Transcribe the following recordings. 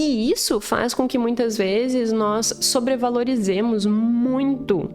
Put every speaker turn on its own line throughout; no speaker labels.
E isso faz com que muitas vezes nós sobrevalorizemos muito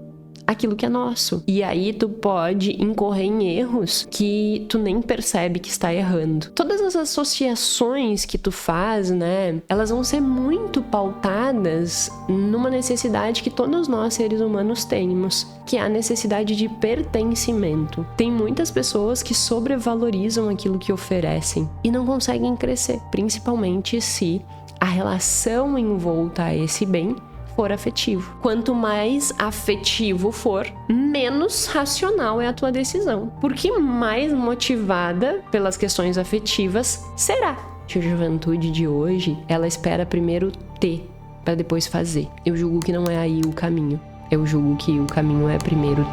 aquilo que é nosso. E aí tu pode incorrer em erros que tu nem percebe que está errando. Todas as associações que tu faz, né, elas vão ser muito pautadas numa necessidade que todos nós seres humanos temos, que é a necessidade de pertencimento. Tem muitas pessoas que sobrevalorizam aquilo que oferecem e não conseguem crescer, principalmente se a relação envolta a esse bem for afetivo. Quanto mais afetivo for, menos racional é a tua decisão, porque mais motivada pelas questões afetivas será. A juventude de hoje, ela espera primeiro ter, para depois fazer. Eu julgo que não é aí o caminho. Eu julgo que o caminho é primeiro.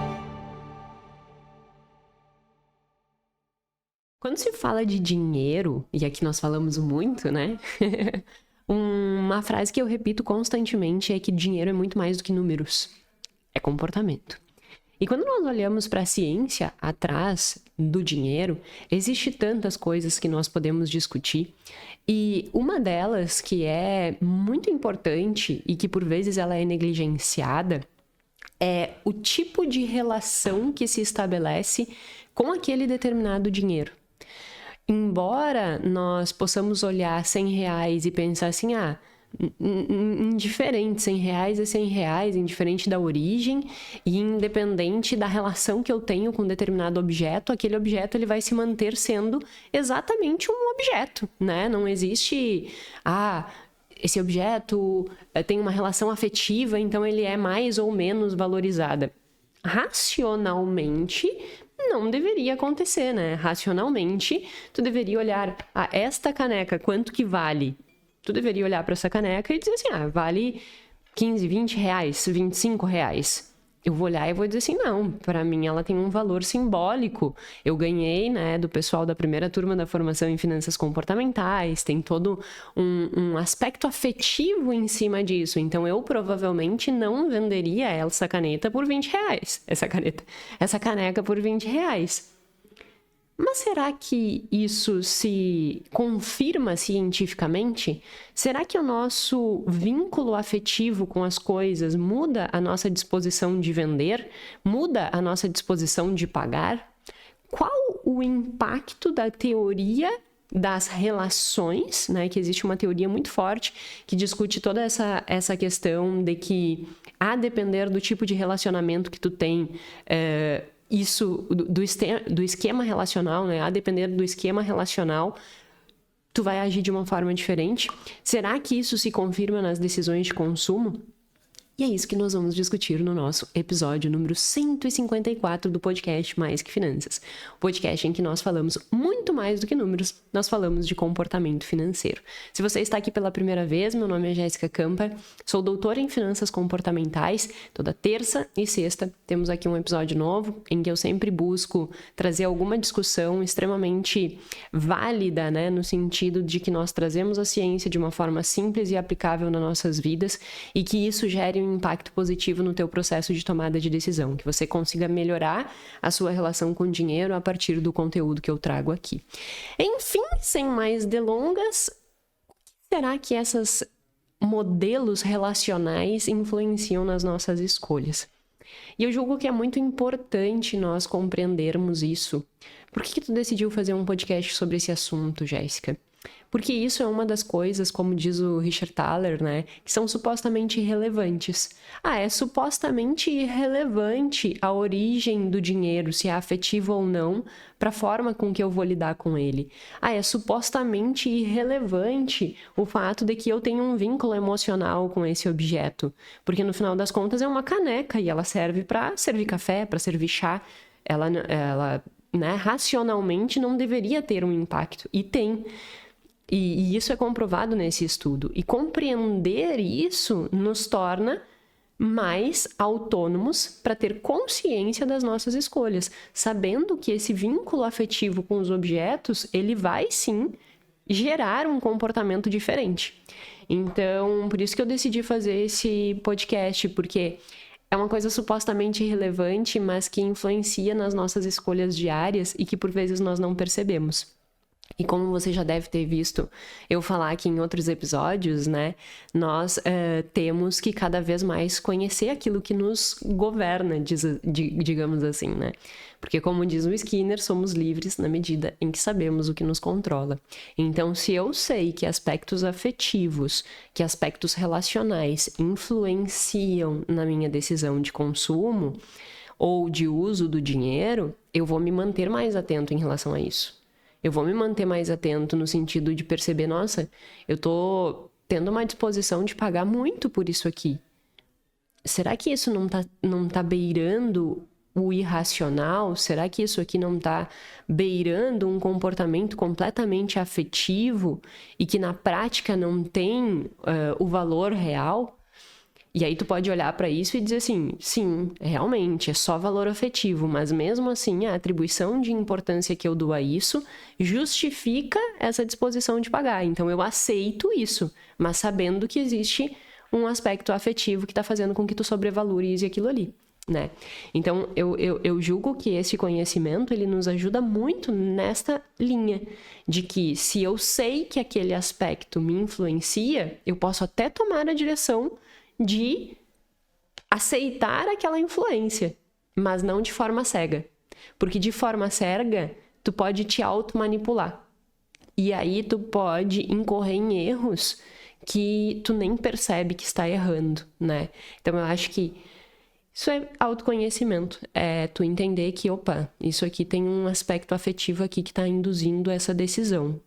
Quando se fala de dinheiro, e aqui nós falamos muito, né? Uma frase que eu repito constantemente é que dinheiro é muito mais do que números. É comportamento. E quando nós olhamos para a ciência atrás do dinheiro, existe tantas coisas que nós podemos discutir. E uma delas que é muito importante e que por vezes ela é negligenciada é o tipo de relação que se estabelece com aquele determinado dinheiro. Embora nós possamos olhar R$100 e pensar assim, indiferente, R$100 é R$100, indiferente da origem e independente da relação que eu tenho com determinado objeto, aquele objeto ele vai se manter sendo exatamente um objeto, né? Não existe, esse objeto tem uma relação afetiva, então ele é mais ou menos valorizada. Racionalmente, não deveria acontecer, né? Racionalmente, tu deveria olhar esta caneca, quanto que vale? Tu deveria olhar para essa caneca e dizer assim, vale 15, 20 reais, 25 reais. Eu vou olhar e vou dizer assim, não, para mim ela tem um valor simbólico. Eu ganhei, né, do pessoal da primeira turma da formação em finanças comportamentais, tem todo um aspecto afetivo em cima disso. Então eu provavelmente não venderia essa caneta por 20 reais. Essa caneca por 20 reais. Mas será que isso se confirma cientificamente? Será que o nosso vínculo afetivo com as coisas muda a nossa disposição de vender? Muda a nossa disposição de pagar? Qual o impacto da teoria das relações, né? Que existe uma teoria muito forte que discute toda essa questão de que, a depender do tipo de relacionamento que tu tem, isso do esquema relacional, né? A depender do esquema relacional, tu vai agir de uma forma diferente. Será que isso se confirma nas decisões de consumo? E é isso que nós vamos discutir no nosso episódio número 154 do podcast Mais Que Finanças. O podcast em que nós falamos muito mais do que números, nós falamos de comportamento financeiro. Se você está aqui pela primeira vez, meu nome é Jéssica Campa, sou doutora em finanças comportamentais. Toda terça e sexta temos aqui um episódio novo, em que eu sempre busco trazer alguma discussão extremamente válida, né, no sentido de que nós trazemos a ciência de uma forma simples e aplicável nas nossas vidas e que isso gere um impacto positivo no teu processo de tomada de decisão, que você consiga melhorar a sua relação com o dinheiro a partir do conteúdo que eu trago aqui. Enfim, sem mais delongas, o que será que esses modelos relacionais influenciam nas nossas escolhas? E eu julgo que é muito importante nós compreendermos isso. Por que tu decidiu fazer um podcast sobre esse assunto, Jéssica? Porque isso é uma das coisas, como diz o Richard Thaler, né, que são supostamente irrelevantes. É supostamente irrelevante a origem do dinheiro, se é afetivo ou não, para a forma com que eu vou lidar com ele. É supostamente irrelevante o fato de que eu tenho um vínculo emocional com esse objeto, porque no final das contas é uma caneca e ela serve para servir café, para servir chá. Ela né, racionalmente não deveria ter um impacto, e tem. E isso é comprovado nesse estudo. E compreender isso nos torna mais autônomos para ter consciência das nossas escolhas, sabendo que esse vínculo afetivo com os objetos, ele vai sim gerar um comportamento diferente. Então, por isso que eu decidi fazer esse podcast, porque é uma coisa supostamente irrelevante, mas que influencia nas nossas escolhas diárias e que por vezes nós não percebemos. E como você já deve ter visto eu falar aqui em outros episódios, né? Nós temos que cada vez mais conhecer aquilo que nos governa, digamos assim, né? Porque como diz o Skinner, somos livres na medida em que sabemos o que nos controla. Então, se eu sei que aspectos afetivos, que aspectos relacionais influenciam na minha decisão de consumo ou de uso do dinheiro, eu vou me manter mais atento em relação a isso. Eu vou me manter mais atento no sentido de perceber, nossa, eu tô tendo uma disposição de pagar muito por isso aqui. Será que isso não tá beirando o irracional? Será que isso aqui não tá beirando um comportamento completamente afetivo e que na prática não tem o valor real? E aí tu pode olhar para isso e dizer assim, sim, realmente, é só valor afetivo, mas mesmo assim a atribuição de importância que eu dou a isso justifica essa disposição de pagar. Então eu aceito isso, mas sabendo que existe um aspecto afetivo que está fazendo com que tu sobrevalorize aquilo ali, né? Então eu julgo que esse conhecimento ele nos ajuda muito nesta linha de que se eu sei que aquele aspecto me influencia, eu posso até tomar a direção de aceitar aquela influência, mas não de forma cega. Porque de forma cega, tu pode te automanipular. E aí tu pode incorrer em erros que tu nem percebe que está errando, né? Então eu acho que isso é autoconhecimento. É tu entender que, opa, isso aqui tem um aspecto afetivo aqui que está induzindo essa decisão.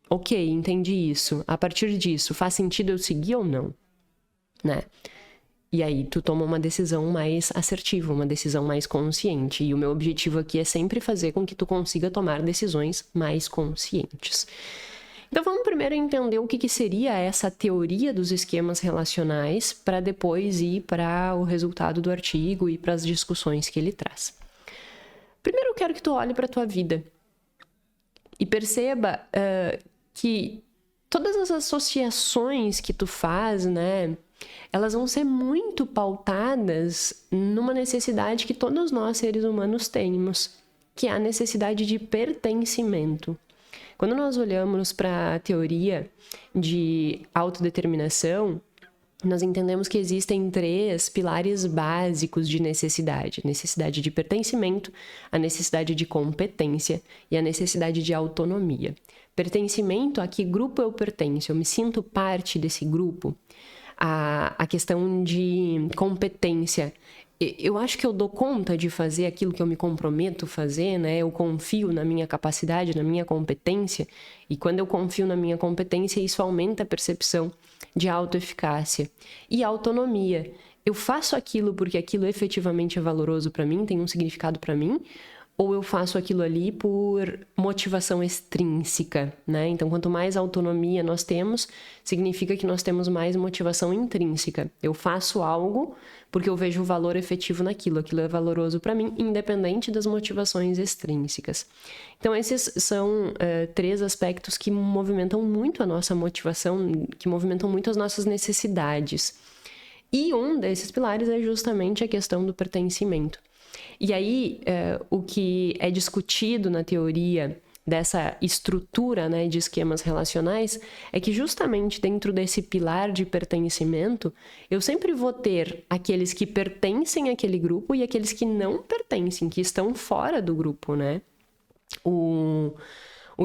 Ok, entendi isso. A partir disso, faz sentido eu seguir ou não? Né? E aí tu toma uma decisão mais assertiva, uma decisão mais consciente. E o meu objetivo aqui é sempre fazer com que tu consiga tomar decisões mais conscientes. Então vamos primeiro entender o que seria essa teoria dos esquemas relacionais para depois ir para o resultado do artigo e para as discussões que ele traz. Primeiro eu quero que tu olhe para a tua vida e perceba que todas as associações que tu faz, né, elas vão ser muito pautadas numa necessidade que todos nós, seres humanos, temos, que é a necessidade de pertencimento. Quando nós olhamos para a teoria de autodeterminação, nós entendemos que existem 3 pilares básicos de necessidade. A necessidade de pertencimento, a necessidade de competência e a necessidade de autonomia. Pertencimento, a que grupo eu pertenço? Eu me sinto parte desse grupo? A questão de competência, eu acho que eu dou conta de fazer aquilo que eu me comprometo a fazer, né? Eu confio na minha capacidade, na minha competência, e quando eu confio na minha competência, isso aumenta a percepção de autoeficácia. E autonomia, eu faço aquilo porque aquilo efetivamente é valoroso para mim, tem um significado para mim, ou eu faço aquilo ali por motivação extrínseca, né? Então, quanto mais autonomia nós temos, significa que nós temos mais motivação intrínseca. Eu faço algo porque eu vejo o valor efetivo naquilo, aquilo é valoroso para mim, independente das motivações extrínsecas. Então, esses são 3 aspectos que movimentam muito a nossa motivação, que movimentam muito as nossas necessidades. E um desses pilares é justamente a questão do pertencimento. E aí, o que é discutido na teoria dessa estrutura, né, de esquemas relacionais é que justamente dentro desse pilar de pertencimento, eu sempre vou ter aqueles que pertencem àquele grupo e aqueles que não pertencem, que estão fora do grupo, né? O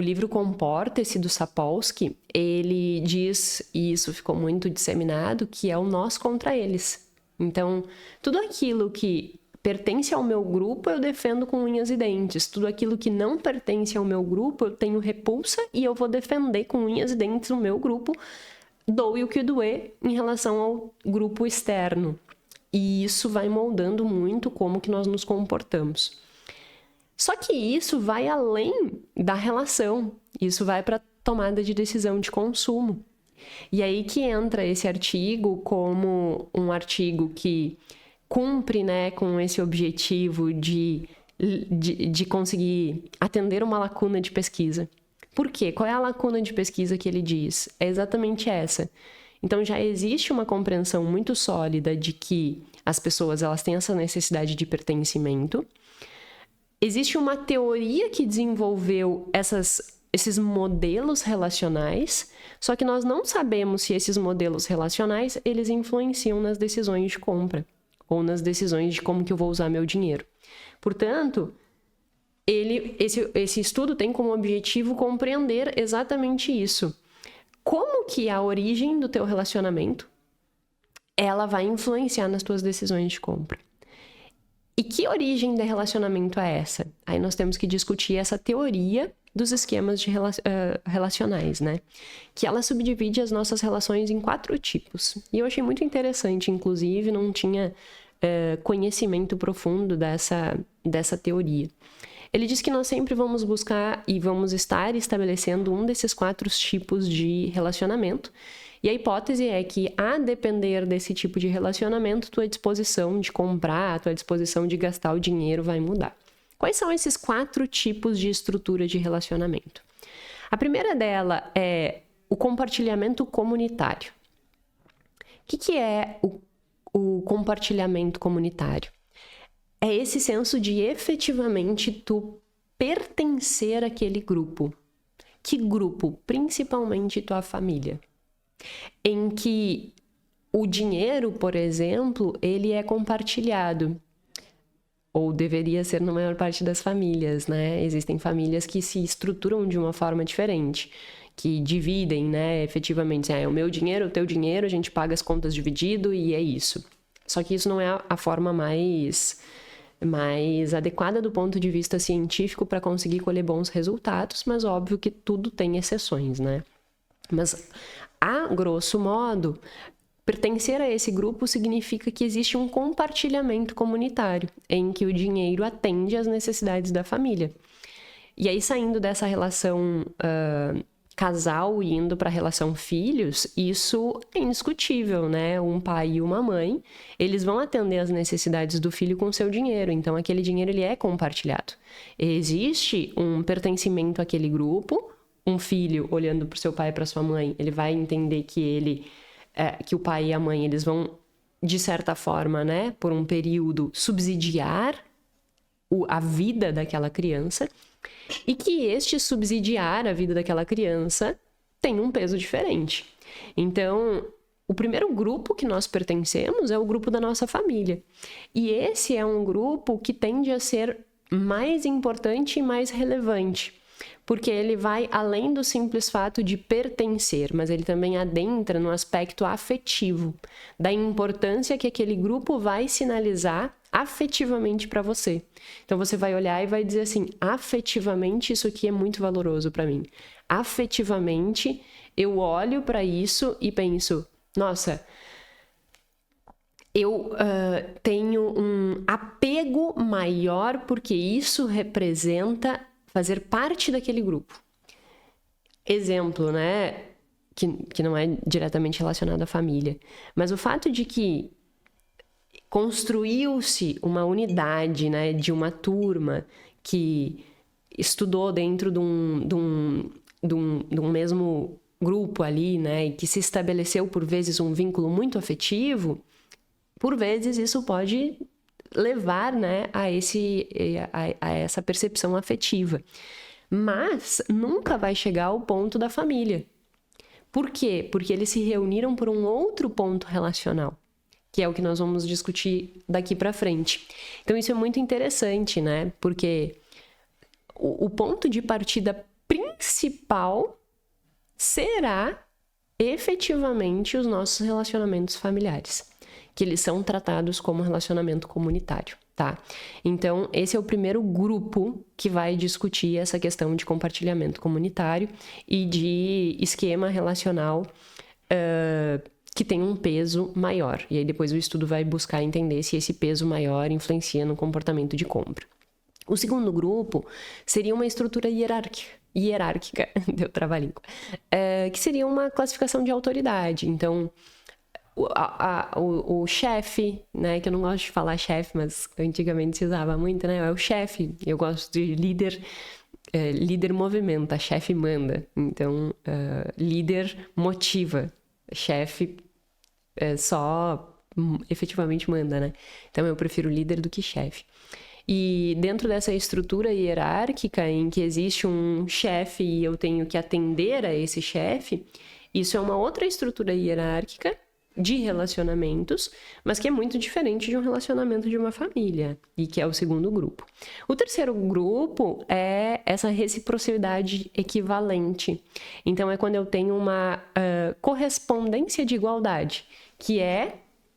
livro Comporta-se, do Sapolsky, ele diz, e isso ficou muito disseminado, que é o nós contra eles. Então, tudo aquilo que pertence ao meu grupo, eu defendo com unhas e dentes. Tudo aquilo que não pertence ao meu grupo, eu tenho repulsa e eu vou defender com unhas e dentes o meu grupo, doe o que doer em relação ao grupo externo. E isso vai moldando muito como que nós nos comportamos. Só que isso vai além da relação. Isso vai para a tomada de decisão de consumo. E aí que entra esse artigo como um artigo que cumpre, né, com esse objetivo de conseguir atender uma lacuna de pesquisa. Por quê? Qual é a lacuna de pesquisa que ele diz? É exatamente essa. Então, já existe uma compreensão muito sólida de que as pessoas elas têm essa necessidade de pertencimento. Existe uma teoria que desenvolveu essas esses modelos relacionais, só que nós não sabemos se esses modelos relacionais, eles influenciam nas decisões de compra ou nas decisões de como que eu vou usar meu dinheiro. Portanto, esse estudo tem como objetivo compreender exatamente isso. Como que a origem do teu relacionamento, ela vai influenciar nas tuas decisões de compra. E que origem de relacionamento é essa? Aí nós temos que discutir essa teoria dos esquemas de relacionais, né? Que ela subdivide as nossas relações em 4 tipos. E eu achei muito interessante, inclusive, não tinha conhecimento profundo dessa teoria. Ele diz que nós sempre vamos buscar e vamos estar estabelecendo um desses 4 tipos de relacionamento. E a hipótese é que, a depender desse tipo de relacionamento, tua disposição de comprar, tua disposição de gastar o dinheiro vai mudar. Quais são esses 4 tipos de estrutura de relacionamento? A primeira dela é o compartilhamento comunitário. O que é o compartilhamento comunitário? É esse senso de efetivamente tu pertencer àquele grupo. Que grupo? Principalmente tua família. Em que o dinheiro, por exemplo, ele é compartilhado. Ou deveria ser na maior parte das famílias, né? Existem famílias que se estruturam de uma forma diferente, que dividem, né, efetivamente. É o meu dinheiro, o teu dinheiro, a gente paga as contas dividido e é isso. Só que isso não é a forma mais adequada do ponto de vista científico para conseguir colher bons resultados, mas óbvio que tudo tem exceções, né? Mas, a grosso modo, pertencer a esse grupo significa que existe um compartilhamento comunitário, em que o dinheiro atende às necessidades da família. E aí, saindo dessa relação casal e indo para a relação filhos, isso é indiscutível, né? Um pai e uma mãe, eles vão atender às necessidades do filho com o seu dinheiro, então aquele dinheiro ele é compartilhado. Existe um pertencimento àquele grupo, um filho olhando para o seu pai e para sua mãe, ele vai entender que que o pai e a mãe, eles vão, de certa forma, né, por um período, subsidiar a vida daquela criança, e que este subsidiar a vida daquela criança tem um peso diferente. Então, o primeiro grupo que nós pertencemos é o grupo da nossa família. E esse é um grupo que tende a ser mais importante e mais relevante, porque ele vai além do simples fato de pertencer, mas ele também adentra no aspecto afetivo, da importância que aquele grupo vai sinalizar afetivamente para você. Então você vai olhar e vai dizer assim, afetivamente isso aqui é muito valoroso para mim. Afetivamente eu olho para isso e penso, nossa, eu tenho um apego maior porque isso representa fazer parte daquele grupo. Exemplo, né? Que não é diretamente relacionado à família. Mas o fato de que construiu-se uma unidade, né, de uma turma que estudou dentro de um mesmo grupo ali, né, e que se estabeleceu por vezes um vínculo muito afetivo, por vezes isso pode levar, né, a essa percepção afetiva. Mas nunca vai chegar ao ponto da família. Por quê? Porque eles se reuniram por um outro ponto relacional, que é o que nós vamos discutir daqui para frente. Então isso é muito interessante, né? Porque o ponto de partida principal será efetivamente os nossos relacionamentos familiares, que eles são tratados como relacionamento comunitário, tá? Então, esse é o primeiro grupo que vai discutir essa questão de compartilhamento comunitário e de esquema relacional que tem um peso maior. E aí depois o estudo vai buscar entender se esse peso maior influencia no comportamento de compra. O segundo grupo seria uma estrutura hierárquica deu trabalhinho, que seria uma classificação de autoridade. Então, o chefe, né, que eu não gosto de falar chefe, mas antigamente se usava muito, né, é o chefe. Eu gosto de líder, líder movimenta, chefe manda. Então, líder motiva, chefe só efetivamente manda, né? Então, eu prefiro líder do que chefe. E dentro dessa estrutura hierárquica em que existe um chefe e eu tenho que atender a esse chefe, isso é uma outra estrutura hierárquica de relacionamentos, mas que é muito diferente de um relacionamento de uma família, e que é o segundo grupo. O terceiro grupo é essa reciprocidade equivalente. Então, é quando eu tenho uma correspondência de igualdade, que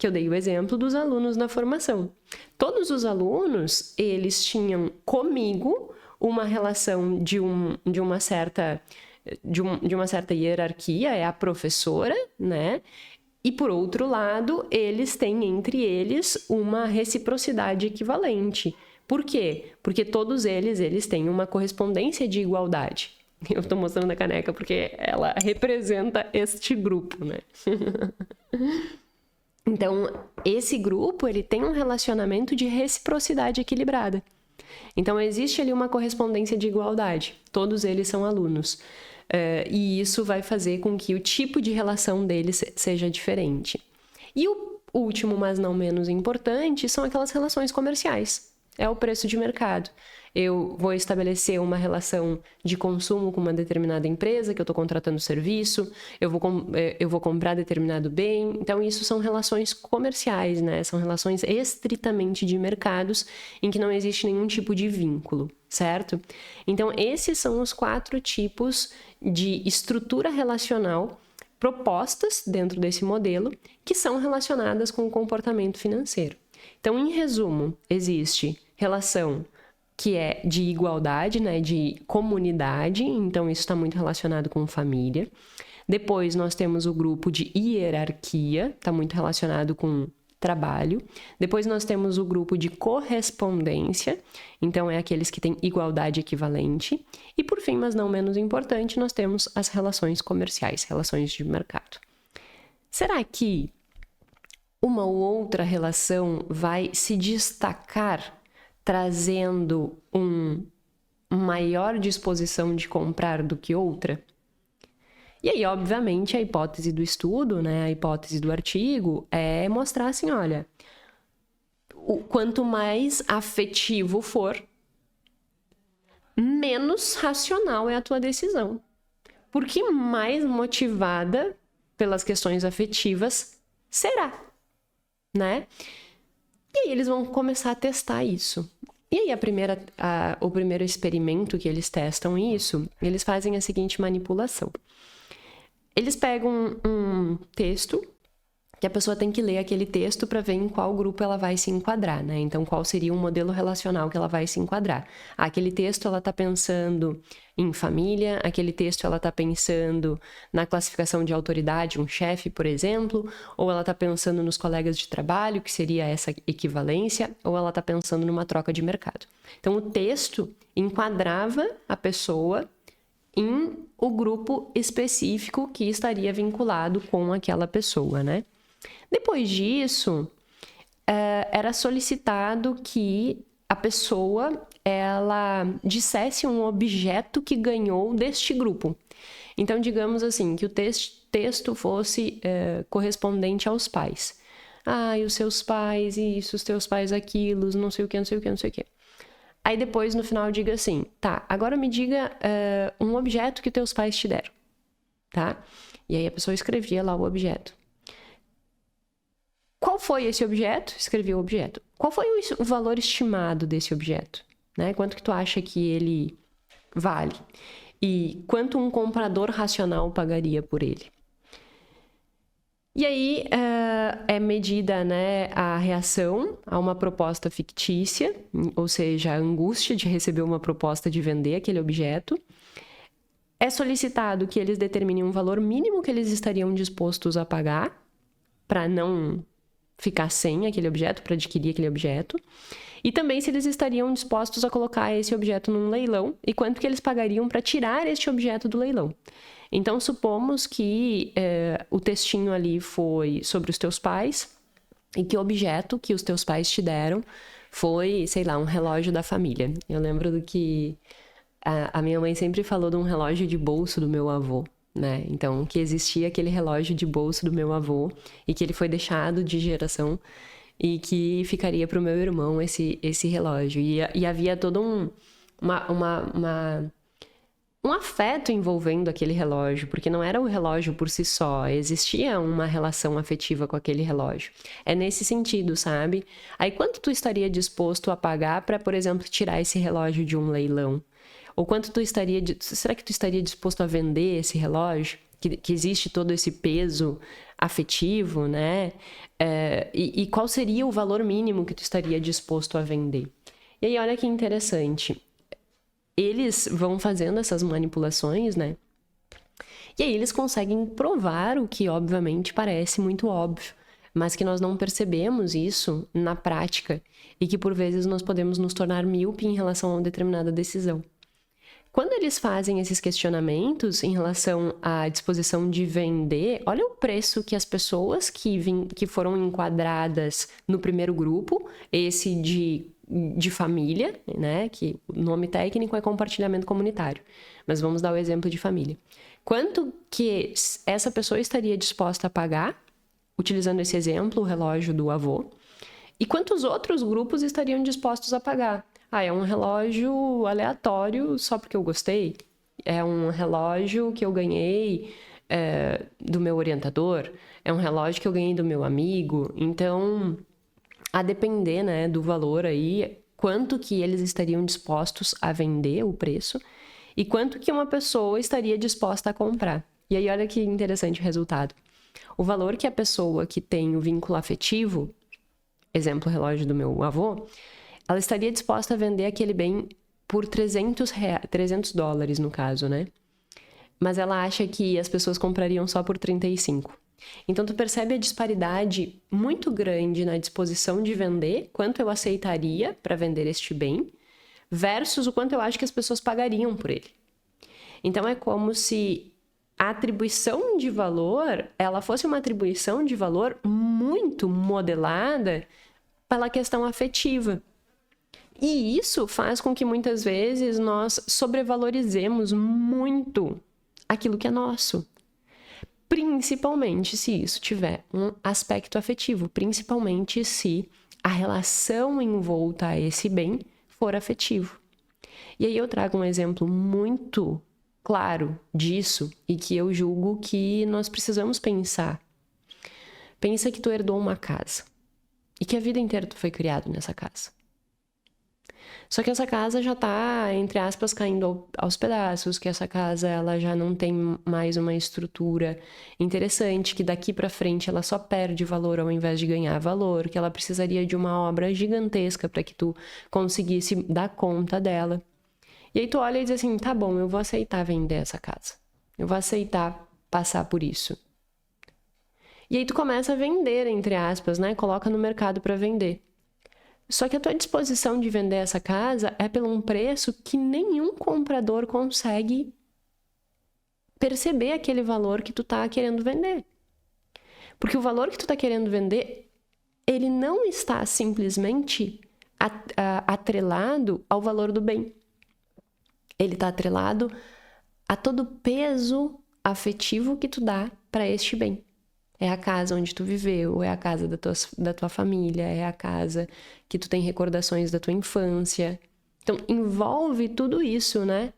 eu dei o exemplo dos alunos na formação. Todos os alunos, eles tinham comigo uma relação de uma certa hierarquia, é a professora, né? E, por outro lado, eles têm entre eles uma reciprocidade equivalente. Por quê? Porque todos eles têm uma correspondência de igualdade. Eu estou mostrando a caneca porque ela representa este grupo, né? Então, esse grupo, ele tem um relacionamento de reciprocidade equilibrada. Então, existe ali uma correspondência de igualdade. Todos eles são alunos. E isso vai fazer com que o tipo de relação deles seja diferente. E o último, mas não menos importante, são aquelas relações comerciais. É o preço de mercado. Eu vou estabelecer uma relação de consumo com uma determinada empresa, que eu estou contratando serviço, eu vou comprar determinado bem. Então, isso são relações comerciais, né? São relações estritamente de mercados, em que não existe nenhum tipo de vínculo, certo? Então, esses são os 4 tipos de estrutura relacional propostas dentro desse modelo, que são relacionadas com o comportamento financeiro. Então, em resumo, existe relação que é de igualdade, né, de comunidade, então isso está muito relacionado com família. Depois nós temos o grupo de hierarquia, está muito relacionado com trabalho. Depois nós temos o grupo de correspondência, então é aqueles que têm igualdade equivalente. E por fim, mas não menos importante, nós temos as relações comerciais, relações de mercado. Será que uma ou outra relação vai se destacar trazendo uma maior disposição de comprar do que outra? E aí, obviamente, a hipótese do estudo, né, a hipótese do artigo é mostrar assim, olha, quanto mais afetivo for, menos racional é a tua decisão. Porque mais motivada pelas questões afetivas será, né? E aí eles vão começar a testar isso. E aí o primeiro experimento que eles testam isso, eles fazem a seguinte manipulação. Eles pegam um texto, que a pessoa tem que ler aquele texto para ver em qual grupo ela vai se enquadrar, né? Então, qual seria um modelo relacional que ela vai se enquadrar? Aquele texto ela está pensando em família, aquele texto ela está pensando na classificação de autoridade, um chefe, por exemplo, ou ela está pensando nos colegas de trabalho, que seria essa equivalência, ou ela está pensando numa troca de mercado. Então, o texto enquadrava a pessoa em o grupo específico que estaria vinculado com aquela pessoa, né? Depois disso, era solicitado que a pessoa ela dissesse um objeto que ganhou deste grupo. Então, digamos assim, que o texto fosse correspondente aos pais. Ah, e os seus pais, isso, os teus pais, aquilo, não sei o que, não sei o que, não sei o que. Aí depois, no final, diga assim, tá, agora me diga um objeto que teus pais te deram, tá? E aí a pessoa escrevia lá o objeto. Qual foi esse objeto? Escrevia o objeto. Qual foi o valor estimado desse objeto? Né? Quanto que tu acha que ele vale? E quanto um comprador racional pagaria por ele? E aí é medida, né, a reação a uma proposta fictícia, ou seja, a angústia de receber uma proposta de vender aquele objeto. É solicitado que eles determinem um valor mínimo que eles estariam dispostos a pagar para não ficar sem aquele objeto, para adquirir aquele objeto. E também se eles estariam dispostos a colocar esse objeto num leilão e quanto que eles pagariam para tirar este objeto do leilão. Então, supomos que o textinho ali foi sobre os teus pais e que o objeto que os teus pais te deram foi, sei lá, um relógio da família. Eu lembro do que a minha mãe sempre falou de um relógio de bolso do meu avô, né? Então, que existia aquele relógio de bolso do meu avô e que ele foi deixado de geração e que ficaria pro meu irmão esse relógio. E havia todo um afeto envolvendo aquele relógio, porque não era o relógio por si só, existia uma relação afetiva com aquele relógio. É nesse sentido, sabe? Aí quanto tu estaria disposto a pagar para, por exemplo, tirar esse relógio de um leilão? Ou quanto será que tu estaria disposto a vender esse relógio? Que existe todo esse peso afetivo, né? E qual seria o valor mínimo que tu estaria disposto a vender? E aí, olha que interessante. Eles vão fazendo essas manipulações, né? E aí eles conseguem provar o que, obviamente, parece muito óbvio, mas que nós não percebemos isso na prática e que, por vezes, nós podemos nos tornar míope em relação a uma determinada decisão. Quando eles fazem esses questionamentos em relação à disposição de vender, olha o preço que as pessoas que foram enquadradas no primeiro grupo, esse de família, né? Que o nome técnico é compartilhamento comunitário, mas vamos dar o exemplo de família. Quanto que essa pessoa estaria disposta a pagar, utilizando esse exemplo, o relógio do avô, e quantos outros grupos estariam dispostos a pagar? É um relógio aleatório só porque eu gostei? É um relógio que eu ganhei do meu orientador? É um relógio que eu ganhei do meu amigo? Então, a depender, né, do valor aí, quanto que eles estariam dispostos a vender o preço e quanto que uma pessoa estaria disposta a comprar. E aí, olha que interessante o resultado. O valor que a pessoa que tem o vínculo afetivo, exemplo, o relógio do meu avô, ela estaria disposta a vender aquele bem por $300 no caso, né? Mas ela acha que as pessoas comprariam só por 35. Então, tu percebe a disparidade muito grande na disposição de vender, quanto eu aceitaria para vender este bem, versus o quanto eu acho que as pessoas pagariam por ele. Então, é como se a atribuição de valor, ela fosse uma atribuição de valor muito modelada pela questão afetiva. E isso faz com que muitas vezes nós sobrevalorizemos muito aquilo que é nosso. Principalmente se isso tiver um aspecto afetivo, principalmente se a relação envolta a esse bem for afetivo. E aí eu trago um exemplo muito claro disso e que eu julgo que nós precisamos pensar. Pensa que tu herdou uma casa e que a vida inteira tu foi criado nessa casa. Só que essa casa já tá, entre aspas, caindo aos pedaços, que essa casa ela já não tem mais uma estrutura interessante, que daqui para frente ela só perde valor ao invés de ganhar valor, que ela precisaria de uma obra gigantesca para que tu conseguisse dar conta dela. E aí tu olha e diz assim, tá bom, eu vou aceitar vender essa casa. Eu vou aceitar passar por isso. E aí tu começa a vender, entre aspas, né? Coloca no mercado para vender. Só que a tua disposição de vender essa casa é pelo um preço que nenhum comprador consegue perceber aquele valor que tu tá querendo vender. Porque o valor que tu tá querendo vender, ele não está simplesmente atrelado ao valor do bem. Ele está atrelado a todo o peso afetivo que tu dá para este bem. É a casa onde tu viveu, é a casa da tua família, é a casa que tu tem recordações da tua infância. Então, envolve tudo isso, né?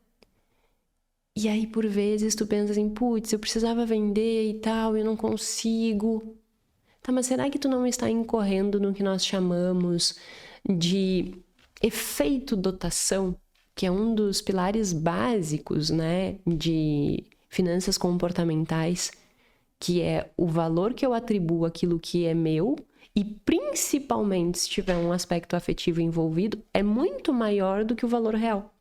E aí, por vezes, tu pensa assim, putz, eu precisava vender e tal, eu não consigo. Tá, mas será que tu não está incorrendo no que nós chamamos de efeito dotação, que é um dos pilares básicos, né, de finanças comportamentais, que é o valor que eu atribuo àquilo que é meu e, principalmente, se tiver um aspecto afetivo envolvido, é muito maior do que o valor real.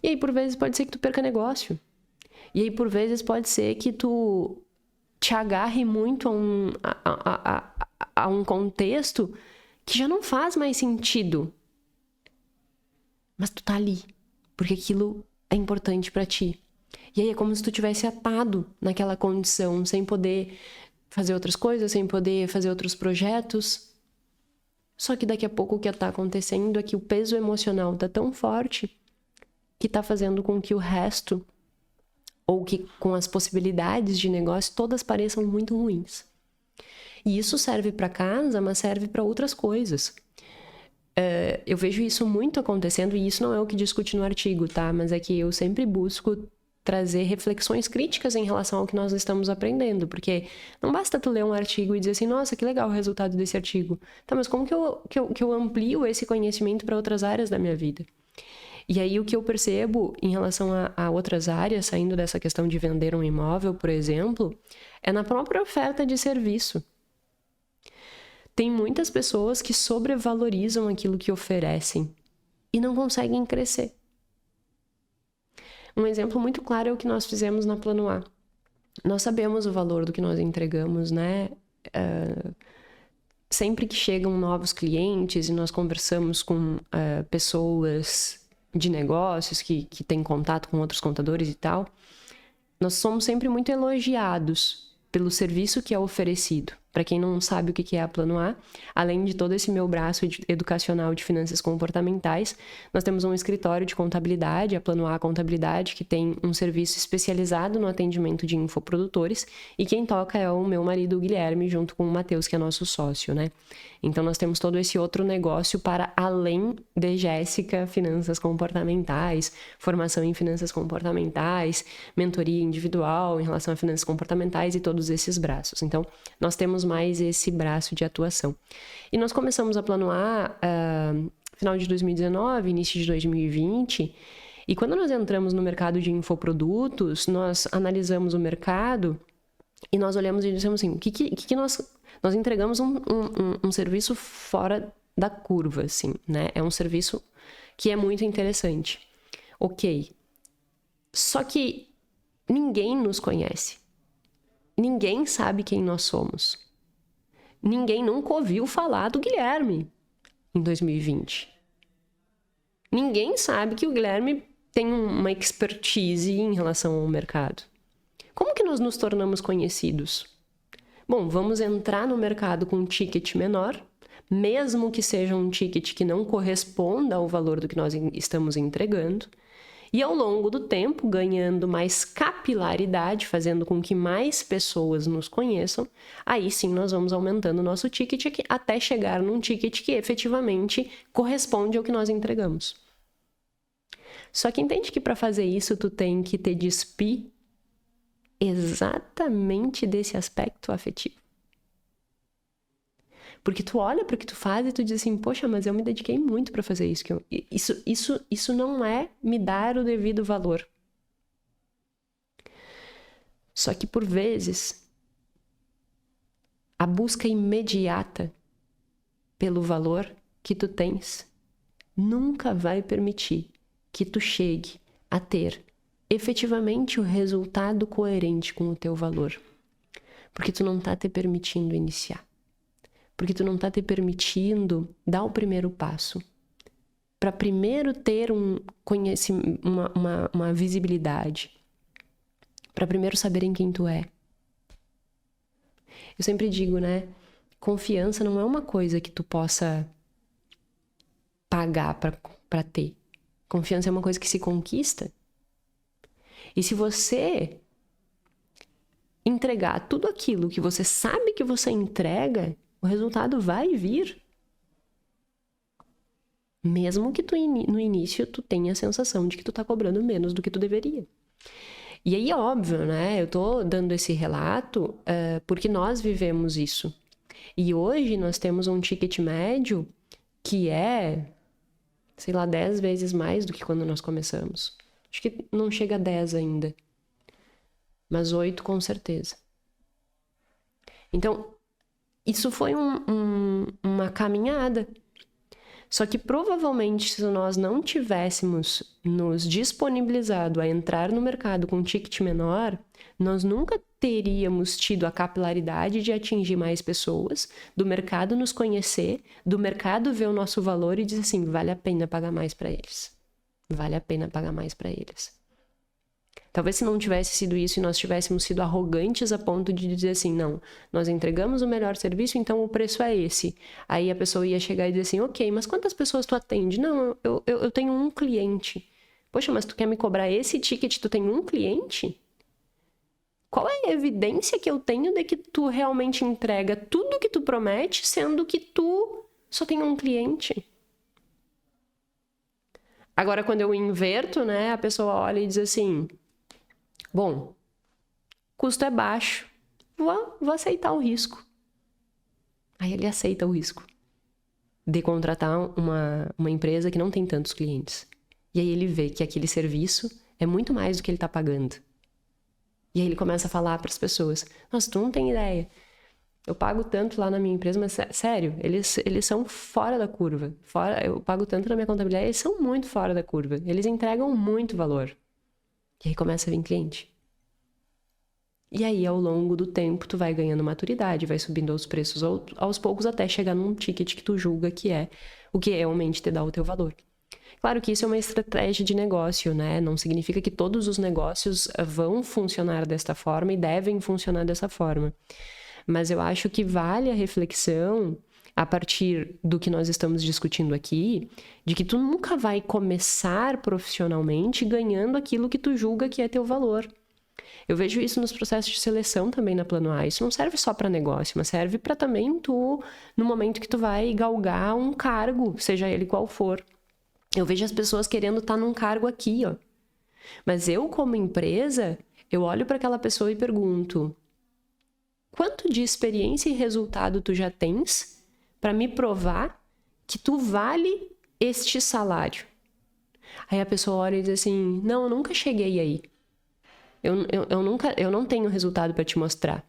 E aí, por vezes, pode ser que tu perca negócio. E aí, por vezes, pode ser que tu te agarre muito a um contexto que já não faz mais sentido. Mas tu tá ali, porque aquilo é importante pra ti. E aí é como se tu tivesse atado naquela condição, sem poder fazer outras coisas, sem poder fazer outros projetos. Só que daqui a pouco o que tá acontecendo é que o peso emocional tá tão forte que tá fazendo com que o resto, ou que com as possibilidades de negócio, todas pareçam muito ruins. E isso serve para casa, mas serve para outras coisas. Eu vejo isso muito acontecendo, e isso não é o que discute no artigo, tá? Mas é que eu sempre busco trazer reflexões críticas em relação ao que nós estamos aprendendo, porque não basta tu ler um artigo e dizer assim, nossa, que legal o resultado desse artigo. Tá, mas como que eu amplio esse conhecimento para outras áreas da minha vida? E aí o que eu percebo em relação a outras áreas, saindo dessa questão de vender um imóvel, por exemplo, é na própria oferta de serviço. Tem muitas pessoas que sobrevalorizam aquilo que oferecem e não conseguem crescer. Um exemplo muito claro é o que nós fizemos na Plano A. Nós sabemos o valor do que nós entregamos, né? Sempre que chegam novos clientes e nós conversamos com pessoas de negócios que têm contato com outros contadores e tal, nós somos sempre muito elogiados pelo serviço que é oferecido. Para quem não sabe o que é a Plano A, além de todo esse meu braço educacional de finanças comportamentais, nós temos um escritório de contabilidade, a Plano A Contabilidade, que tem um serviço especializado no atendimento de infoprodutores, e quem toca é o meu marido, o Guilherme, junto com o Matheus, que é nosso sócio, né? Então, nós temos todo esse outro negócio para além de Jéssica, finanças comportamentais, formação em finanças comportamentais, mentoria individual em relação a finanças comportamentais e todos esses braços. Então, nós temos mais esse braço de atuação. E nós começamos a Plano A final de 2019, início de 2020, e quando nós entramos no mercado de infoprodutos, nós analisamos o mercado e nós olhamos e dissemos assim, nós entregamos um serviço fora da curva, assim, né? É um serviço que é muito interessante. Ok. Só que ninguém nos conhece. Ninguém sabe quem nós somos. Ninguém nunca ouviu falar do Guilherme em 2020. Ninguém sabe que o Guilherme tem uma expertise em relação ao mercado. Como que nós nos tornamos conhecidos? Bom, vamos entrar no mercado com um ticket menor, mesmo que seja um ticket que não corresponda ao valor do que nós estamos entregando, e ao longo do tempo, ganhando mais capilaridade, fazendo com que mais pessoas nos conheçam, aí sim nós vamos aumentando o nosso ticket até chegar num ticket que efetivamente corresponde ao que nós entregamos. Só que entende que para fazer isso tu tem que te despir exatamente desse aspecto afetivo. Porque tu olha para o que tu faz e tu diz assim, poxa, mas eu me dediquei muito para fazer isso. Isso não é me dar o devido valor. Só que por vezes, a busca imediata pelo valor que tu tens nunca vai permitir que tu chegue a ter efetivamente o resultado coerente com o teu valor. Porque tu não tá te permitindo iniciar. Porque tu não tá te permitindo dar o primeiro passo. Para primeiro ter uma visibilidade. Para primeiro saberem quem tu é. Eu sempre digo, né? Confiança não é uma coisa que tu possa pagar para ter. Confiança é uma coisa que se conquista. E se você entregar tudo aquilo que você sabe que você entrega, o resultado vai vir. Mesmo que no início tu tenha a sensação de que tu tá cobrando menos do que tu deveria. E aí, óbvio, né? Eu tô dando esse relato porque nós vivemos isso. E hoje nós temos um ticket médio que é, sei lá, 10 vezes mais do que quando nós começamos. Acho que não chega a 10 ainda. Mas 8 com certeza. Então, isso foi uma caminhada. Só que provavelmente se nós não tivéssemos nos disponibilizado a entrar no mercado com um ticket menor, nós nunca teríamos tido a capilaridade de atingir mais pessoas, do mercado nos conhecer, do mercado ver o nosso valor e dizer assim, vale a pena pagar mais para eles. Vale a pena pagar mais para eles. Talvez se não tivesse sido isso e nós tivéssemos sido arrogantes a ponto de dizer assim, não, nós entregamos o melhor serviço, então o preço é esse. Aí a pessoa ia chegar e dizer assim, ok, mas quantas pessoas tu atende? Não, eu tenho um cliente. Poxa, mas tu quer me cobrar esse ticket, tu tem um cliente? Qual é a evidência que eu tenho de que tu realmente entrega tudo que tu promete, sendo que tu só tem um cliente? Agora, quando eu inverto, né, a pessoa olha e diz assim, bom, custo é baixo, vou aceitar o risco. Aí ele aceita o risco de contratar uma empresa que não tem tantos clientes. E aí ele vê que aquele serviço é muito mais do que ele está pagando. E aí ele começa a falar para as pessoas, nossa, tu não tem ideia. Eu pago tanto lá na minha empresa, mas sério, eles são fora da curva. Eu pago tanto na minha contabilidade, eles são muito fora da curva. Eles entregam muito valor. E aí começa a vir cliente. E aí, ao longo do tempo, tu vai ganhando maturidade, vai subindo os preços aos poucos até chegar num ticket que tu julga que é o que realmente te dá o teu valor. Claro que isso é uma estratégia de negócio, né? Não significa que todos os negócios vão funcionar desta forma e devem funcionar dessa forma. Mas eu acho que vale a reflexão, a partir do que nós estamos discutindo aqui, de que tu nunca vai começar profissionalmente ganhando aquilo que tu julga que é teu valor. Eu vejo isso nos processos de seleção também na Plano A. Isso não serve só para negócio, mas serve para também tu, no momento que tu vai galgar um cargo, seja ele qual for. Eu vejo as pessoas querendo estar num cargo aqui, ó. Mas eu, como empresa, eu olho para aquela pessoa e pergunto: quanto de experiência e resultado tu já tens para me provar que tu vale este salário? Aí a pessoa olha e diz assim: não, eu nunca cheguei aí. Eu não tenho resultado para te mostrar.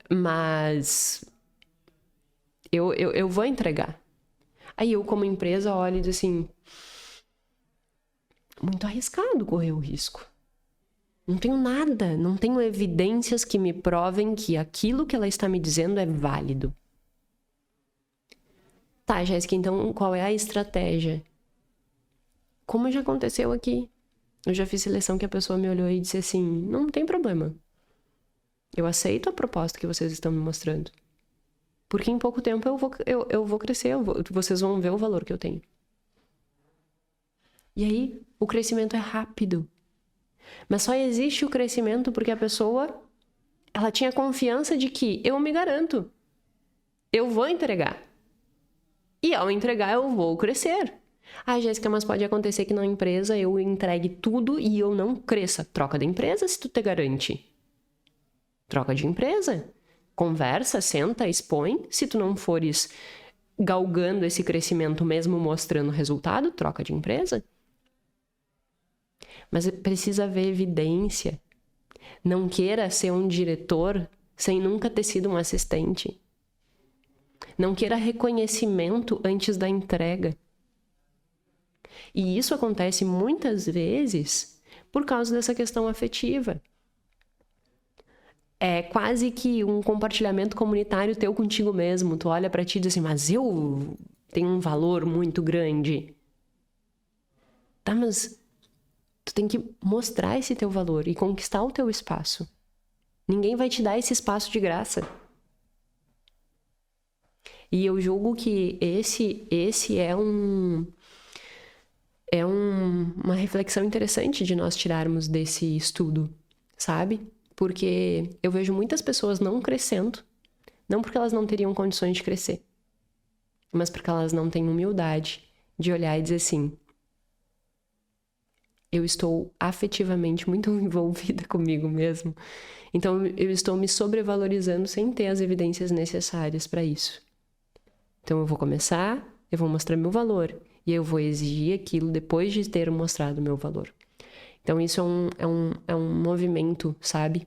Mas eu vou entregar. Aí eu, como empresa, olho e digo assim, muito arriscado correr o risco. Não tenho nada, não tenho evidências que me provem que aquilo que ela está me dizendo é válido. Tá, Jéssica, então qual é a estratégia? Como já aconteceu aqui? Eu já fiz seleção que a pessoa me olhou e disse assim, não tem problema. Eu aceito a proposta que vocês estão me mostrando. Porque em pouco tempo eu vou crescer, vocês vão ver o valor que eu tenho. E aí, o crescimento é rápido. Mas só existe o crescimento porque a pessoa, ela tinha confiança de que eu me garanto. Eu vou entregar. E ao entregar, eu vou crescer. Ah, Jéssica, mas pode acontecer que na empresa eu entregue tudo e eu não cresça. Troca de empresa se tu te garante. Troca de empresa. Conversa, senta, expõe. Se tu não fores galgando esse crescimento mesmo mostrando resultado, troca de empresa. Mas precisa haver evidência. Não queira ser um diretor sem nunca ter sido um assistente. Não queira reconhecimento antes da entrega. E isso acontece muitas vezes por causa dessa questão afetiva. É quase que um compartilhamento comunitário teu contigo mesmo. Tu olha pra ti e diz assim, mas eu tenho um valor muito grande. Tá, mas tu tem que mostrar esse teu valor e conquistar o teu espaço. Ninguém vai te dar esse espaço de graça. E eu julgo que esse é uma reflexão interessante de nós tirarmos desse estudo, sabe? Porque eu vejo muitas pessoas não crescendo, não porque elas não teriam condições de crescer, mas porque elas não têm humildade de olhar e dizer assim, eu estou afetivamente muito envolvida comigo mesmo, então eu estou me sobrevalorizando sem ter as evidências necessárias para isso. Então eu vou começar, eu vou mostrar meu valor e eu vou exigir aquilo depois de ter mostrado meu valor. Então isso é um movimento, sabe?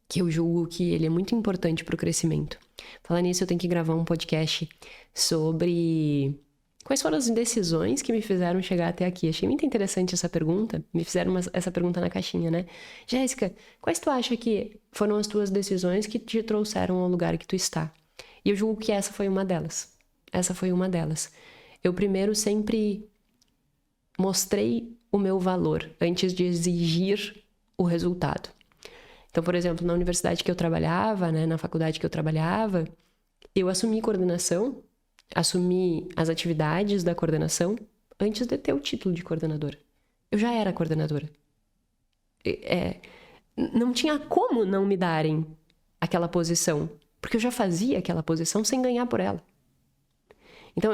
Que eu julgo que ele é muito importante para o crescimento. Falando nisso, eu tenho que gravar um podcast sobre quais foram as decisões que me fizeram chegar até aqui. Achei muito interessante essa pergunta. Me fizeram essa pergunta na caixinha, né? Jéssica, quais tu acha que foram as tuas decisões que te trouxeram ao lugar que tu está? E eu julgo que essa foi uma delas. Essa foi uma delas. Eu primeiro sempre mostrei o meu valor antes de exigir o resultado. Então, por exemplo, na universidade que eu trabalhava, né, na faculdade que eu trabalhava, eu assumi coordenação, assumi as atividades da coordenação antes de ter o título de coordenadora. Eu já era coordenadora. não tinha como não me darem aquela posição, porque eu já fazia aquela posição sem ganhar por ela. Então,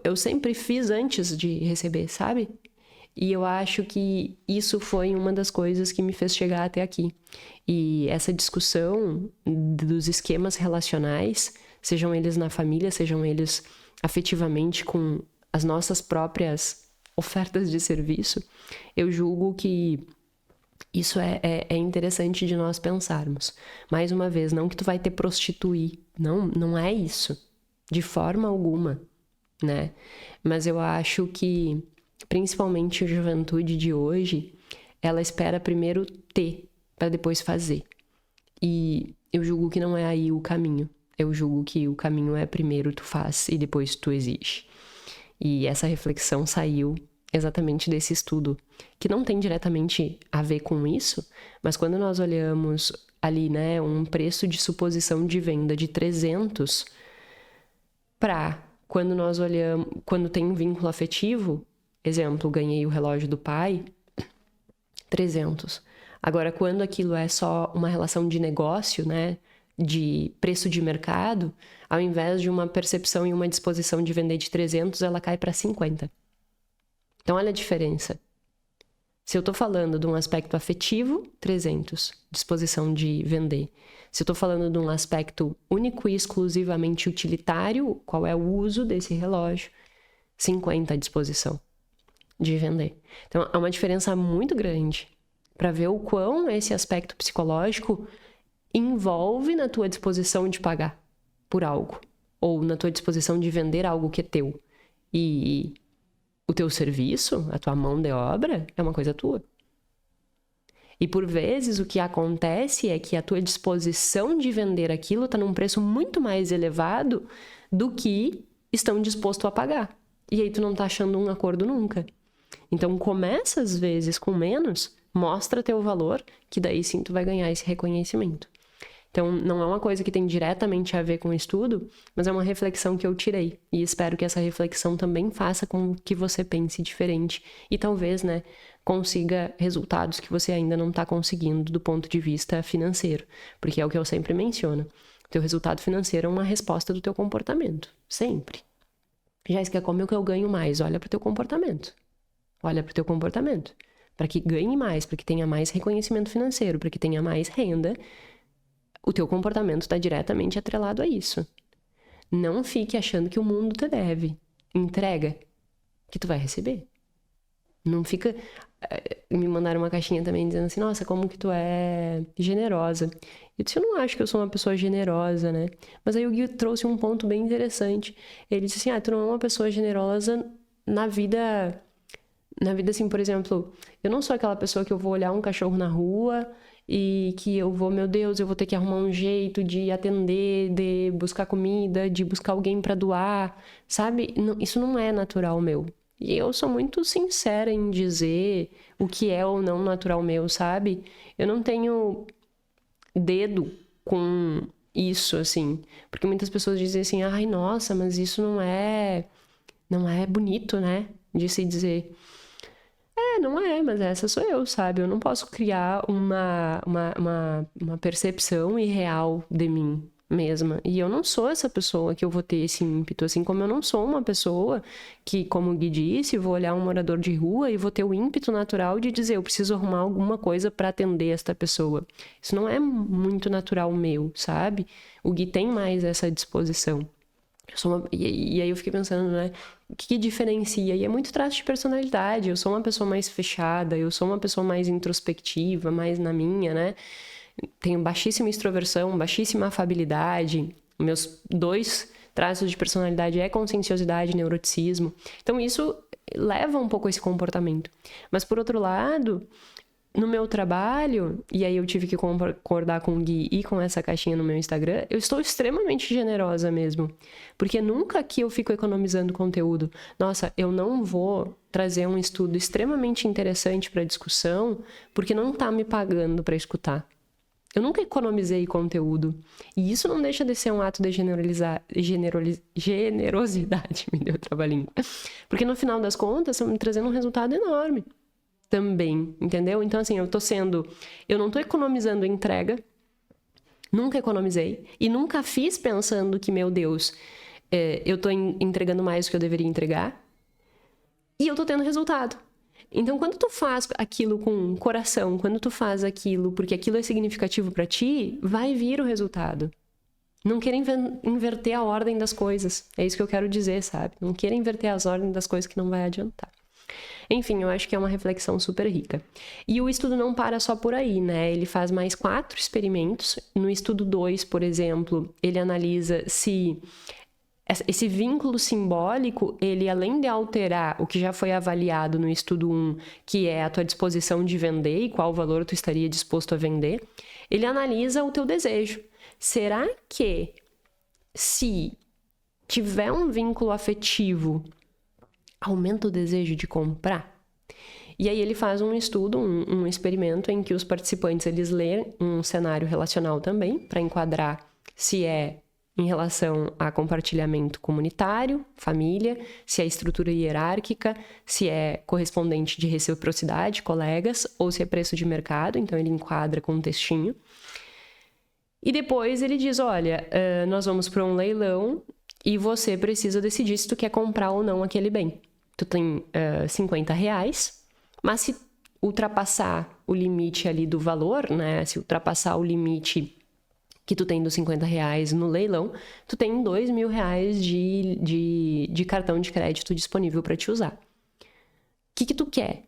eu sempre fiz antes de receber, sabe? E eu acho que isso foi uma das coisas que me fez chegar até aqui. E essa discussão dos esquemas relacionais, sejam eles na família, sejam eles afetivamente com as nossas próprias ofertas de serviço, eu julgo que isso é interessante de nós pensarmos. Mais uma vez, não que tu vai te prostituir. Não é isso. De forma alguma, né? Mas eu acho que, principalmente a juventude de hoje, ela espera primeiro ter, para depois fazer. E eu julgo que não é aí o caminho. Eu julgo que o caminho é primeiro tu faz e depois tu exige. E essa reflexão saiu exatamente desse estudo, que não tem diretamente a ver com isso, mas quando nós olhamos ali, né, um preço de suposição de venda de 300 para quando nós olhamos, quando tem um vínculo afetivo, exemplo, ganhei o relógio do pai, 300. Agora, quando aquilo é só uma relação de negócio, né, de preço de mercado, ao invés de uma percepção e uma disposição de vender de 300, ela cai para 50. Então, olha a diferença. Se eu estou falando de um aspecto afetivo, 300, disposição de vender. Se eu estou falando de um aspecto único e exclusivamente utilitário, qual é o uso desse relógio, 50 à disposição de vender. Então, há uma diferença muito grande para ver o quão esse aspecto psicológico envolve na tua disposição de pagar por algo, ou na tua disposição de vender algo que é teu. E o teu serviço, a tua mão de obra, é uma coisa tua. E por vezes o que acontece é que a tua disposição de vender aquilo está num preço muito mais elevado do que estão dispostos a pagar. E aí tu não tá achando um acordo nunca. Então começa às vezes com menos, mostra teu valor, que daí sim tu vai ganhar esse reconhecimento. Então, não é uma coisa que tem diretamente a ver com o estudo, mas é uma reflexão que eu tirei. E espero que essa reflexão também faça com que você pense diferente. E talvez, né, consiga resultados que você ainda não está conseguindo do ponto de vista financeiro. Porque é o que eu sempre menciono. O teu resultado financeiro é uma resposta do teu comportamento. Sempre. Jéssica, como é que eu ganho mais? Olha para o teu comportamento. Olha para o teu comportamento. Para que ganhe mais, para que tenha mais reconhecimento financeiro, para que tenha mais renda, o teu comportamento está diretamente atrelado a isso. Não fique achando que o mundo te deve. Entrega que tu vai receber. Não fica... Me mandaram uma caixinha também dizendo assim, nossa, como que tu é generosa. Eu disse, eu não acho que eu sou uma pessoa generosa, né? Mas aí o Gui trouxe um ponto bem interessante. Ele disse assim, tu não é uma pessoa generosa na vida... Na vida, assim, por exemplo, eu não sou aquela pessoa que eu vou olhar um cachorro na rua e que eu vou, meu Deus, eu vou ter que arrumar um jeito de atender, de buscar comida, de buscar alguém para doar, sabe? Isso não é natural meu. E eu sou muito sincera em dizer o que é ou não natural meu, sabe? Eu não tenho dedo com isso, assim. Porque muitas pessoas dizem assim, ai, nossa, mas isso não é bonito, né? De se dizer... não é, mas essa sou eu, sabe? Eu não posso criar uma percepção irreal de mim mesma. E eu não sou essa pessoa que eu vou ter esse ímpeto, assim como eu não sou uma pessoa que, como o Gui disse, vou olhar um morador de rua e vou ter o ímpeto natural de dizer, eu preciso arrumar alguma coisa para atender esta pessoa. Isso não é muito natural meu, sabe? O Gui tem mais essa disposição. E aí eu fiquei pensando, né? O que diferencia? E é muito traço de personalidade. Eu sou uma pessoa mais fechada, eu sou uma pessoa mais introspectiva, mais na minha, né? Tenho baixíssima extroversão, baixíssima afabilidade. Meus 2 traços de personalidade é conscienciosidade e neuroticismo. Então isso leva um pouco a esse comportamento. Mas por outro lado... No meu trabalho, e aí eu tive que concordar com o Gui e com essa caixinha no meu Instagram, eu estou extremamente generosa mesmo. Porque nunca que eu fico economizando conteúdo. Nossa, eu não vou trazer um estudo extremamente interessante para discussão porque não está me pagando para escutar. Eu nunca economizei conteúdo. E isso não deixa de ser um ato de generosidade, me deu trabalhinho. Porque no final das contas, estão me trazendo um resultado enorme. também, entendeu? Então, assim, eu não tô economizando entrega, nunca economizei, e nunca fiz pensando que, meu Deus, eu tô entregando mais do que eu deveria entregar, e eu tô tendo resultado. Então, quando tu faz aquilo com coração, quando tu faz aquilo porque aquilo é significativo pra ti, vai vir o resultado. Não queira inverter a ordem das coisas. É isso que eu quero dizer, sabe? Não queira inverter as ordens das coisas que não vai adiantar. Enfim, eu acho que é uma reflexão super rica. E o estudo não para só por aí, né? Ele faz mais 4 experimentos. No estudo 2, por exemplo, ele analisa se esse vínculo simbólico, ele além de alterar o que já foi avaliado no estudo 1, que é a tua disposição de vender e qual valor tu estaria disposto a vender, ele analisa o teu desejo. Será que se tiver um vínculo afetivo, aumenta o desejo de comprar? E aí ele faz um estudo, um experimento em que os participantes eles lêem um cenário relacional também, para enquadrar se é em relação a compartilhamento comunitário, família, se é estrutura hierárquica, se é correspondente de reciprocidade, colegas, ou se é preço de mercado, então ele enquadra com um textinho. E depois ele diz, olha, nós vamos para um leilão e você precisa decidir se tu quer comprar ou não aquele bem. Tu tem R$50, mas se ultrapassar o limite ali do valor, né, se ultrapassar o limite que tu tem dos R$50 no leilão, tu tem R$2.000 de cartão de crédito disponível para te usar. O que tu quer?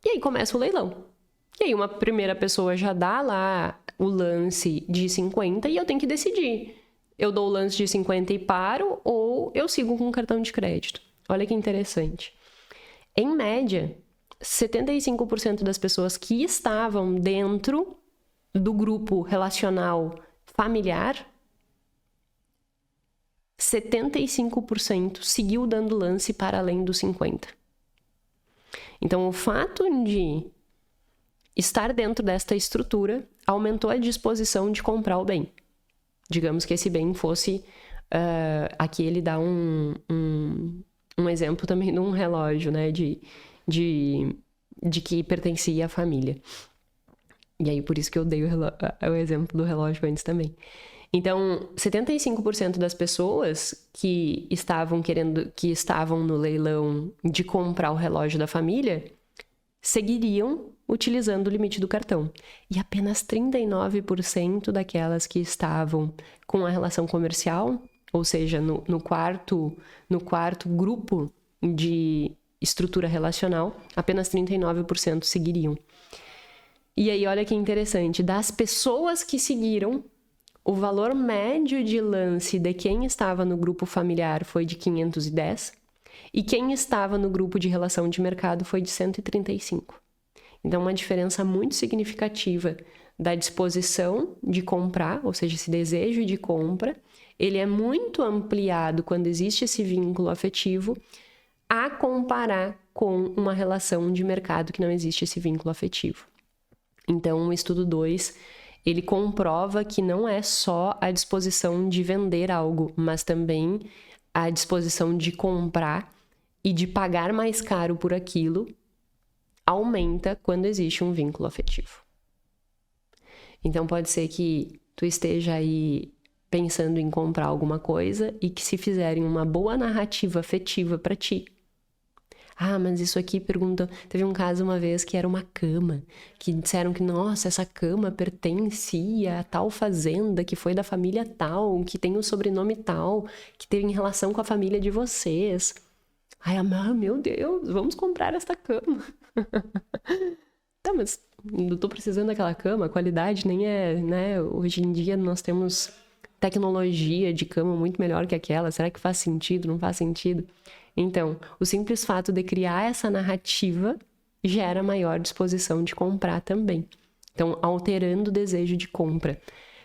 E aí começa o leilão. E aí uma primeira pessoa já dá lá o lance de 50 e eu tenho que decidir. Eu dou o lance de 50 e paro ou eu sigo com o cartão de crédito. Olha que interessante. Em média, 75% das pessoas que estavam dentro do grupo relacional familiar, 75% seguiu dando lance para além dos 50. Então, o fato de estar dentro desta estrutura aumentou a disposição de comprar o bem. Digamos que esse bem fosse... aqui ele dá um exemplo também de um relógio, né? De que pertencia à família. E aí, por isso que eu dei o exemplo do relógio antes também. Então, 75% das pessoas que estavam no leilão de comprar o relógio da família seguiriam utilizando o limite do cartão. E apenas 39% daquelas que estavam com a relação comercial, ou seja, no quarto grupo de estrutura relacional, apenas 39% seguiriam. E aí, olha que interessante, das pessoas que seguiram, o valor médio de lance de quem estava no grupo familiar foi de 510 e quem estava no grupo de relação de mercado foi de 135. Então, uma diferença muito significativa da disposição de comprar, ou seja, esse desejo de compra, ele é muito ampliado quando existe esse vínculo afetivo, a comparar com uma relação de mercado que não existe esse vínculo afetivo. Então, o estudo 2, ele comprova que não é só a disposição de vender algo, mas também a disposição de comprar e de pagar mais caro por aquilo aumenta quando existe um vínculo afetivo. Então, pode ser que tu esteja aí pensando em comprar alguma coisa e que se fizerem uma boa narrativa afetiva para ti. Ah, mas isso aqui pergunta... Teve um caso uma vez que era uma cama, que disseram que, nossa, essa cama pertencia a tal fazenda, que foi da família tal, que tem o sobrenome tal, que teve em relação com a família de vocês. Ai, meu Deus, vamos comprar esta cama. Tá, mas não tô precisando daquela cama, a qualidade nem é, né? Hoje em dia nós temos tecnologia de cama muito melhor que aquela. Será que faz sentido? Não faz sentido? Então, o simples fato de criar essa narrativa gera maior disposição de comprar também. Então, alterando o desejo de compra.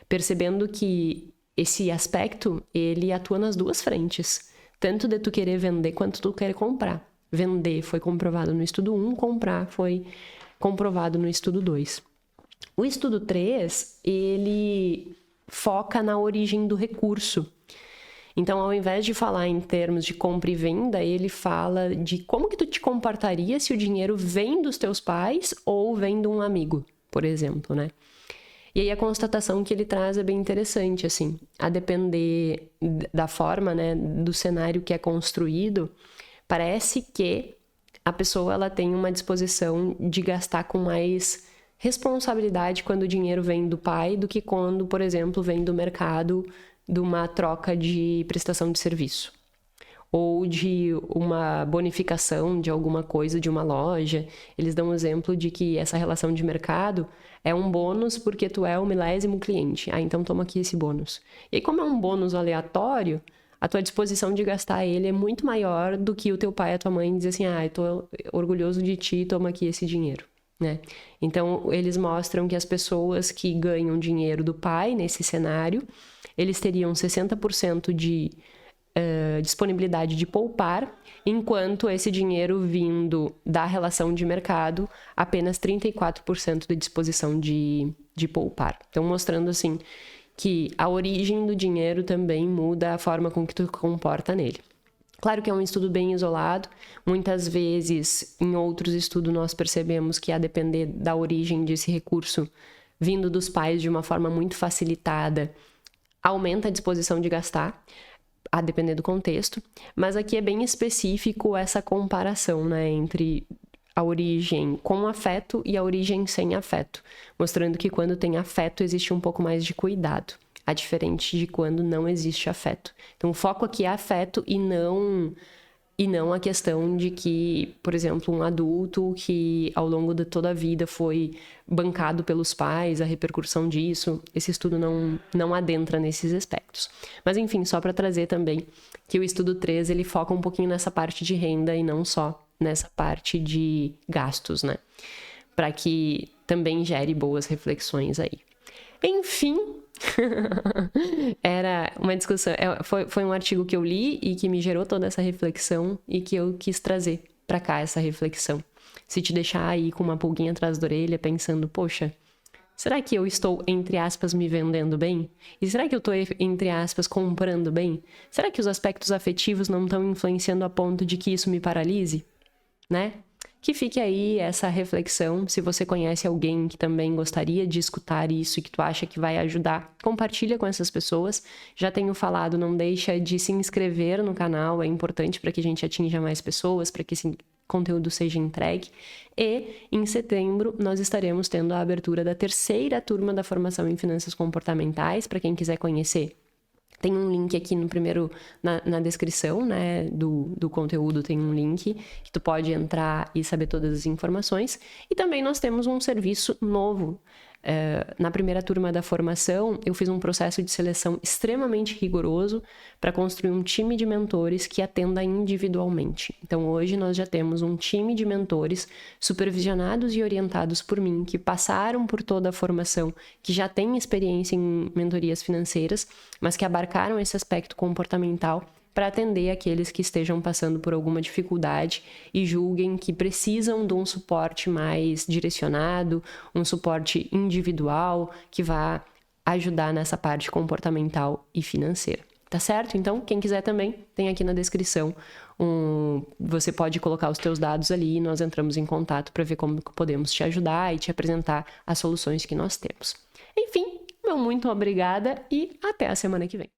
Percebendo que esse aspecto, ele atua nas duas frentes. Tanto de tu querer vender, quanto tu querer comprar. Vender foi comprovado no estudo 1, comprar foi comprovado no estudo 2. O estudo 3, ele foca na origem do recurso. Então, ao invés de falar em termos de compra e venda, ele fala de como que tu te comportaria se o dinheiro vem dos teus pais ou vem de um amigo, por exemplo, né? E aí a constatação que ele traz é bem interessante, assim, a depender da forma, né, do cenário que é construído, parece que a pessoa ela tem uma disposição de gastar com mais responsabilidade quando o dinheiro vem do pai do que quando, por exemplo, vem do mercado de uma troca de prestação de serviço ou de uma bonificação de alguma coisa de uma loja. Eles dão um exemplo de que essa relação de mercado é um bônus porque tu é o 10º cliente. Ah, então toma aqui esse bônus. E aí, como é um bônus aleatório, a tua disposição de gastar ele é muito maior do que o teu pai e a tua mãe dizer assim, ah, eu tô orgulhoso de ti, toma aqui esse dinheiro, né? Então, eles mostram que as pessoas que ganham dinheiro do pai nesse cenário, eles teriam 60% de disponibilidade de poupar, enquanto esse dinheiro vindo da relação de mercado, apenas 34% de disposição de poupar. Então, mostrando assim que a origem do dinheiro também muda a forma com que tu comporta nele. Claro que é um estudo bem isolado, muitas vezes em outros estudos nós percebemos que a depender da origem desse recurso vindo dos pais de uma forma muito facilitada, aumenta a disposição de gastar, a depender do contexto, mas aqui é bem específico essa comparação, né, entre a origem com afeto e a origem sem afeto, mostrando que quando tem afeto existe um pouco mais de cuidado, a diferente de quando não existe afeto. Então o foco aqui é afeto e não a questão de que, por exemplo, um adulto que ao longo de toda a vida foi bancado pelos pais, a repercussão disso, esse estudo não adentra nesses aspectos. Mas enfim, só para trazer também que o estudo 3, ele foca um pouquinho nessa parte de renda e não só nessa parte de gastos, né? Para que também gere boas reflexões aí. Enfim, era uma discussão, foi um artigo que eu li e que me gerou toda essa reflexão e que eu quis trazer para cá essa reflexão. Se te deixar aí com uma pulguinha atrás da orelha pensando, poxa, será que eu estou, entre aspas, me vendendo bem? E será que eu estou, entre aspas, comprando bem? Será que os aspectos afetivos não estão influenciando a ponto de que isso me paralise? Né? Que fique aí essa reflexão. Se você conhece alguém que também gostaria de escutar isso e que tu acha que vai ajudar, compartilha com essas pessoas. Já tenho falado, não deixa de se inscrever no canal, é importante para que a gente atinja mais pessoas, para que esse conteúdo seja entregue. E em setembro nós estaremos tendo a abertura da 3ª turma da formação em finanças comportamentais, para quem quiser conhecer. Tem um link aqui no primeiro, na descrição, né, do conteúdo, tem um link que tu pode entrar e saber todas as informações. E também nós temos um serviço novo. Na primeira turma da formação, eu fiz um processo de seleção extremamente rigoroso para construir um time de mentores que atenda individualmente. Então, hoje nós já temos um time de mentores supervisionados e orientados por mim, que passaram por toda a formação, que já têm experiência em mentorias financeiras, mas que abarcaram esse aspecto comportamental para atender aqueles que estejam passando por alguma dificuldade e julguem que precisam de um suporte mais direcionado, um suporte individual que vá ajudar nessa parte comportamental e financeira. Tá certo? Então, quem quiser também, tem aqui na descrição. Você pode colocar os teus dados ali e nós entramos em contato para ver como podemos te ajudar e te apresentar as soluções que nós temos. Enfim, meu muito obrigada e até a semana que vem.